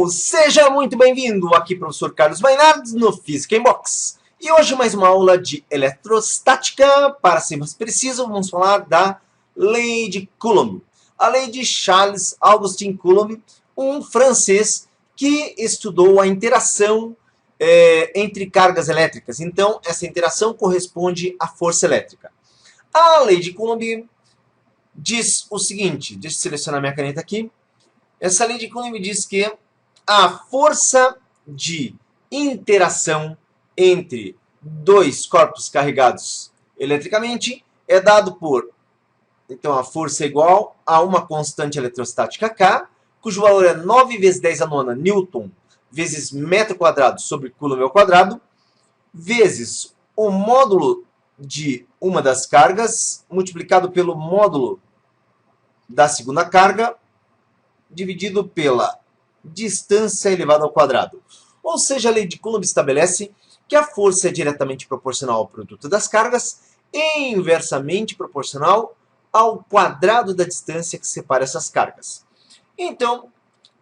Seja muito bem-vindo aqui, professor Carlos Mainardi, no Física em Box. E hoje mais uma aula de eletrostática. Para ser mais preciso, vamos falar da lei de Coulomb. A lei de Charles Augustin Coulomb, um francês que estudou a interação entre cargas elétricas. Então, essa interação corresponde à força elétrica. A lei de Coulomb diz o seguinte, deixa eu selecionar minha caneta aqui. Essa lei de Coulomb diz que a força de interação entre dois corpos carregados eletricamente é dado por, então, a força é igual a uma constante eletrostática K, cujo valor é 9 vezes 10 a nona Newton vezes metro quadrado sobre Coulomb ao quadrado, vezes o módulo de uma das cargas, multiplicado pelo módulo da segunda carga, dividido pela distância elevada ao quadrado. Ou seja, a lei de Coulomb estabelece que a força é diretamente proporcional ao produto das cargas e inversamente proporcional ao quadrado da distância que separa essas cargas. Então,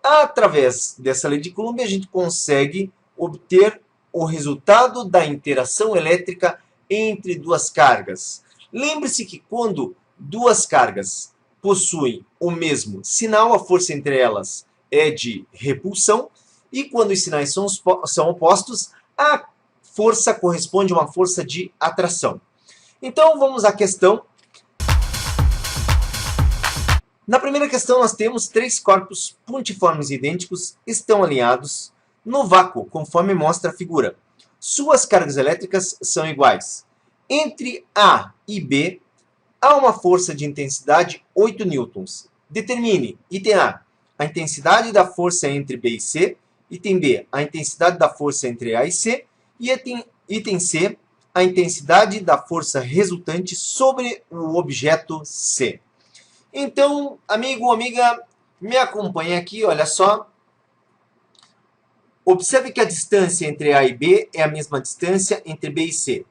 através dessa lei de Coulomb, a gente consegue obter o resultado da interação elétrica entre duas cargas. Lembre-se que quando duas cargas possuem o mesmo sinal, a força entre elas é de repulsão, e quando os sinais são opostos, a força corresponde a uma força de atração. Então, vamos à questão. Na primeira questão, nós temos três corpos pontiformes idênticos, estão alinhados no vácuo, conforme mostra a figura. Suas cargas elétricas são iguais. Entre A e B, há uma força de intensidade 8 newtons. Determine, item A intensidade da força entre B e C, item B, a intensidade da força entre A e C, e item C, a intensidade da força resultante sobre o objeto C. Então, amigo ou amiga, me acompanhe aqui, olha só. Observe que a distância entre A e B é a mesma distância entre B e C.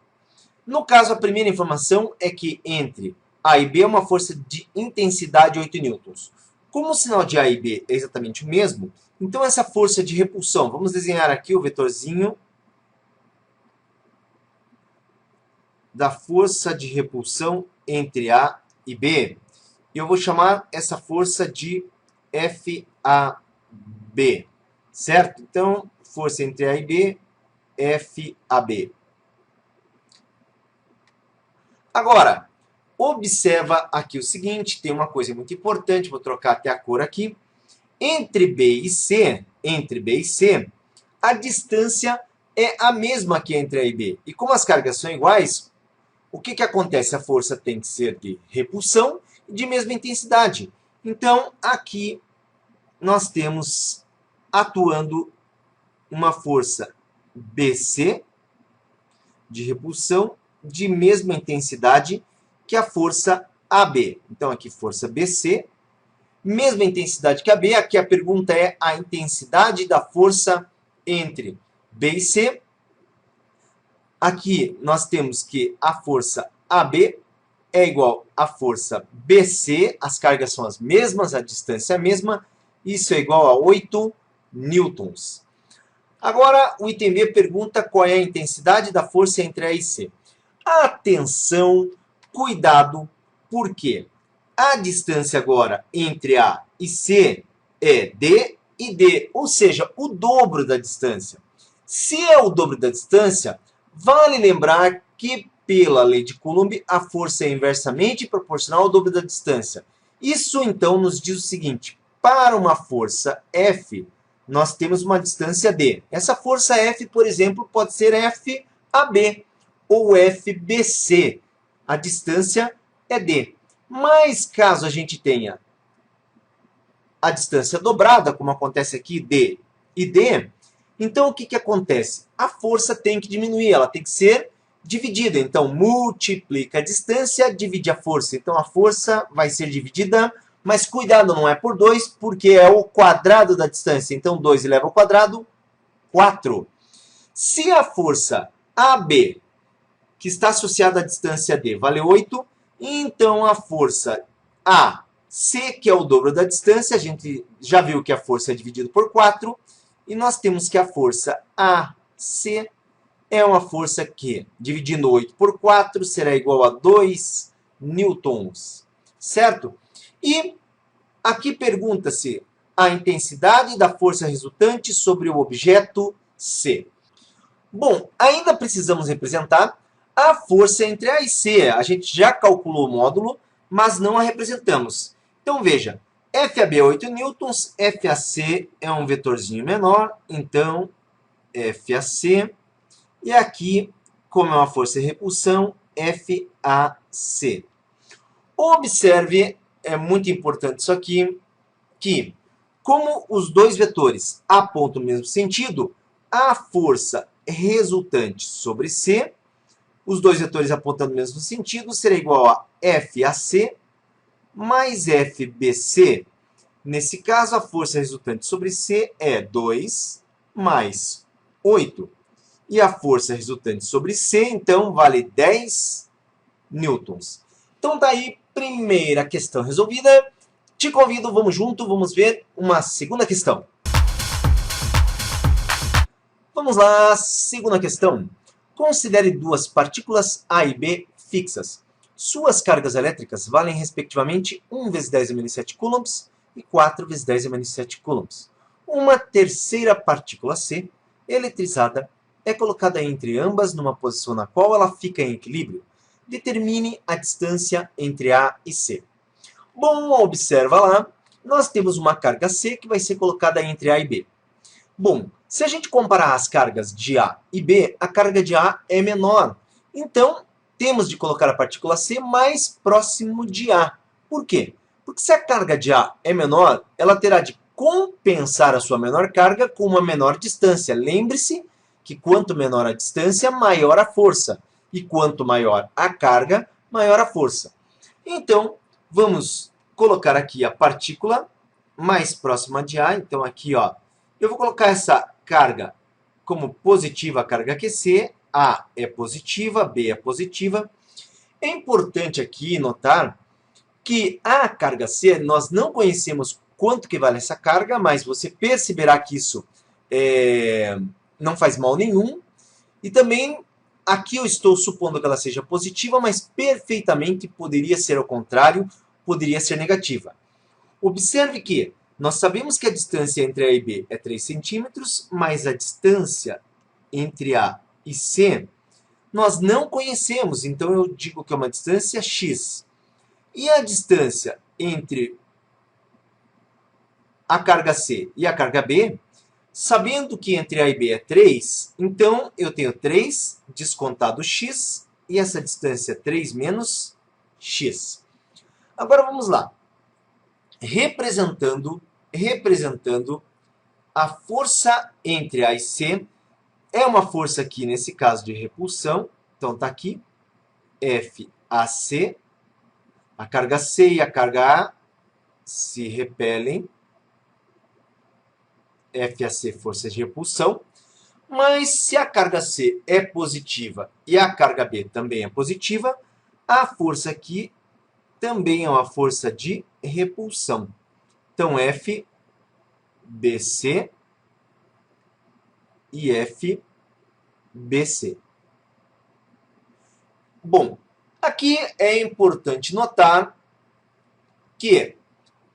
No caso, a primeira informação é que entre A e B é uma força de intensidade 8 newtons. Como o sinal de A e B é exatamente o mesmo, então essa força de repulsão, vamos desenhar aqui o vetorzinho da força de repulsão entre A e B. E eu vou chamar essa força de FAB, certo? Então, força entre A e B, FAB. Agora, observa aqui o seguinte, tem uma coisa muito importante, vou trocar até a cor aqui. Entre B e C, a distância é a mesma que entre A e B. E como as cargas são iguais, o que acontece? A força tem que ser de repulsão e de mesma intensidade. Então, aqui nós temos atuando uma força BC de repulsão de mesma intensidade que a força AB. Então, aqui força BC, mesma intensidade que a B. Aqui a pergunta é a intensidade da força entre B e C. Aqui nós temos que a força AB é igual à força BC, as cargas são as mesmas, a distância é a mesma, isso é igual a 8 newtons. Agora, o item B pergunta qual é a intensidade da força entre A e C. Atenção, cuidado, porque a distância agora entre A e C é D e D, ou seja, o dobro da distância. Se é o dobro da distância, vale lembrar que, pela lei de Coulomb, a força é inversamente proporcional ao dobro da distância. Isso, então, nos diz o seguinte, para uma força F, nós temos uma distância D. Essa força F, por exemplo, pode ser FAB ou FBC. A distância é D. Mas, caso a gente tenha a distância dobrada, como acontece aqui, D e D, então o que acontece? A força tem que diminuir, ela tem que ser dividida. Então, multiplica a distância, divide a força. Então, a força vai ser dividida, mas cuidado, não é por 2, porque é o quadrado da distância. Então, 2 eleva ao quadrado, 4. Se a força AB, que está associada à distância D, vale 8, então a força AC, que é o dobro da distância, a gente já viu que a força é dividida por 4, E nós temos que a força AC é uma força que, dividindo 8 por 4, será igual a 2 newtons, certo? E aqui pergunta-se a intensidade da força resultante sobre o objeto C. Bom, ainda precisamos representar a força entre A e C. A gente já calculou o módulo, mas não a representamos. Então, veja, FAB é 8 newtons, FAC é um vetorzinho menor, então FAC. E aqui, como é uma força de repulsão, FAC. Observe, é muito importante isso aqui, que como os dois vetores apontam o mesmo sentido, a força resultante sobre C, os dois vetores apontando o mesmo sentido, será igual a FAC mais FBC. Nesse caso, a força resultante sobre C é 2 mais 8. E a força resultante sobre C, então, vale 10 newtons. Então, daí, primeira questão resolvida. Te convido, vamos junto, vamos ver uma segunda questão. Vamos lá, segunda questão. Considere duas partículas A e B fixas. Suas cargas elétricas valem, respectivamente, 1 vezes 10 a menos 7 coulombs e 4 vezes 10 a menos 7 coulombs. Uma terceira partícula C, eletrizada, é colocada entre ambas numa posição na qual ela fica em equilíbrio. Determine a distância entre A e C. Bom, observa lá, nós temos uma carga C que vai ser colocada entre A e B. Bom, se a gente comparar as cargas de A e B, a carga de A é menor. Então, temos de colocar a partícula C mais próximo de A. Por quê? Porque se a carga de A é menor, ela terá de compensar a sua menor carga com uma menor distância. Lembre-se que quanto menor a distância, maior a força. E quanto maior a carga, maior a força. Então, vamos colocar aqui a partícula mais próxima de A. Então, aqui, ó, eu vou colocar essa carga como positiva, a carga QC. A é positiva, B é positiva. É importante aqui notar que a carga C, nós não conhecemos quanto que vale essa carga, mas você perceberá que isso não faz mal nenhum. E também, aqui eu estou supondo que ela seja positiva, mas perfeitamente poderia ser ao contrário, poderia ser negativa. Observe que nós sabemos que a distância entre A e B é 3 centímetros, mas a distância entre A e C nós não conhecemos, então eu digo que é uma distância x. E a distância entre a carga C e a carga B, sabendo que entre A e B é 3, então eu tenho 3 descontado x, e essa distância é 3 menos x. Agora vamos lá. Representando a força entre A e C, é uma força aqui, nesse caso, de repulsão. Então, está aqui, FAC. A carga C e a carga A se repelem. FAC, força de repulsão. Mas se a carga C é positiva e a carga B também é positiva, a força aqui também é uma força de repulsão. Então, FBC e FBC. Bom, aqui é importante notar que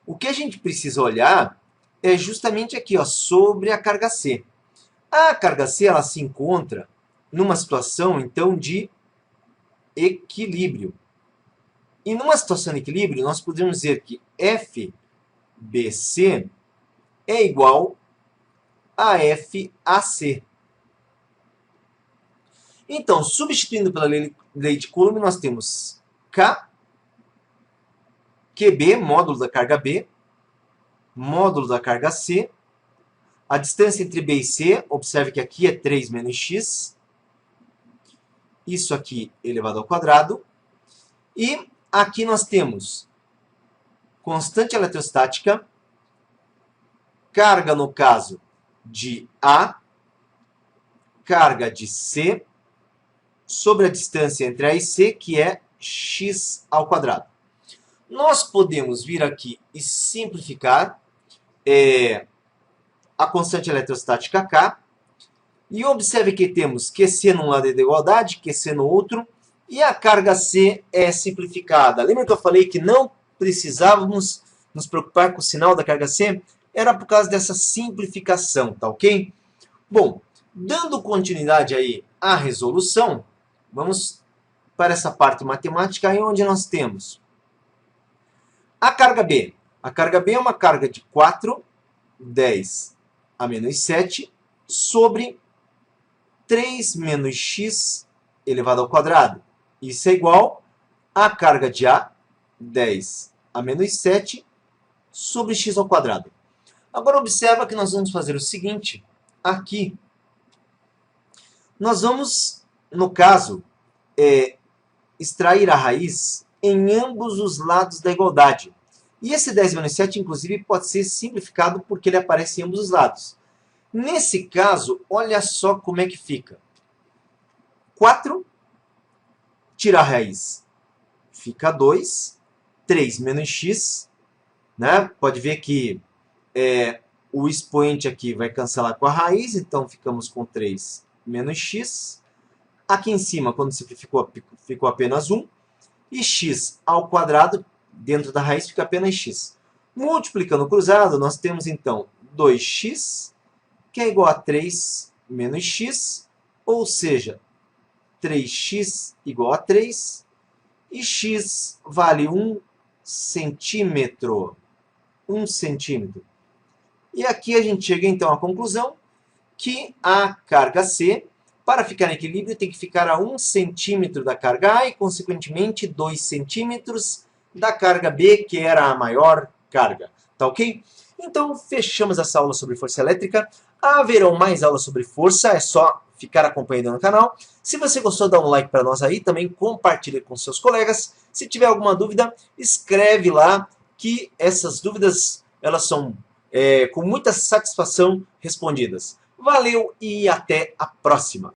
o que a gente precisa olhar é justamente aqui, ó, sobre a carga C. A carga C ela se encontra numa situação, então, de equilíbrio. E numa situação de equilíbrio, nós podemos dizer que FBC é igual a FAC. Então, substituindo pela lei de Coulomb, nós temos K, QB, módulo da carga B, módulo da carga C. A distância entre B e C, observe que aqui é 3 menos x. Isso aqui elevado ao quadrado. E aqui nós temos constante eletrostática, carga no caso de A, carga de C, sobre a distância entre A e C, que é x ao quadrado. Nós podemos vir aqui e simplificar. a constante eletrostática K. E observe que temos QC num lado da igualdade, QC no outro. E a carga C é simplificada. Lembra que eu falei que não precisávamos nos preocupar com o sinal da carga C? Era por causa dessa simplificação, tá ok? Bom, dando continuidade aí à resolução, vamos para essa parte matemática aí onde nós temos a carga B. A carga B é uma carga de 4, 10 a menos 7 sobre 3 menos x elevado ao quadrado. Isso é igual à carga de A, 10 a menos 7 sobre x ao quadrado. Agora observa que nós vamos fazer o seguinte, aqui. Nós vamos, no caso, extrair a raiz em ambos os lados da igualdade. E esse 10 menos 7, inclusive, pode ser simplificado porque ele aparece em ambos os lados. Nesse caso, olha só como é que fica. 4, tira a raiz, fica 2, 3 menos x, né? Pode ver que o expoente aqui vai cancelar com a raiz, então ficamos com 3 menos x. Aqui em cima, quando simplificou, ficou apenas 1. E x ao quadrado, dentro da raiz, fica apenas x. Multiplicando cruzado, nós temos então 2x, que é igual a 3 menos x, ou seja, 3x igual a 3, e x vale 1 centímetro. 1 centímetro. E aqui a gente chega então à conclusão que a carga C, para ficar em equilíbrio, tem que ficar a 1 centímetro da carga A e, consequentemente, 2 centímetros da carga B, que era a maior carga. Tá ok? Então, fechamos essa aula sobre força elétrica. Haverão mais aulas sobre força, é só ficar acompanhando no canal. Se você gostou, dá um like para nós aí, também compartilhe com seus colegas. Se tiver alguma dúvida, escreve lá, que essas dúvidas elas são com muita satisfação respondidas. Valeu e até a próxima!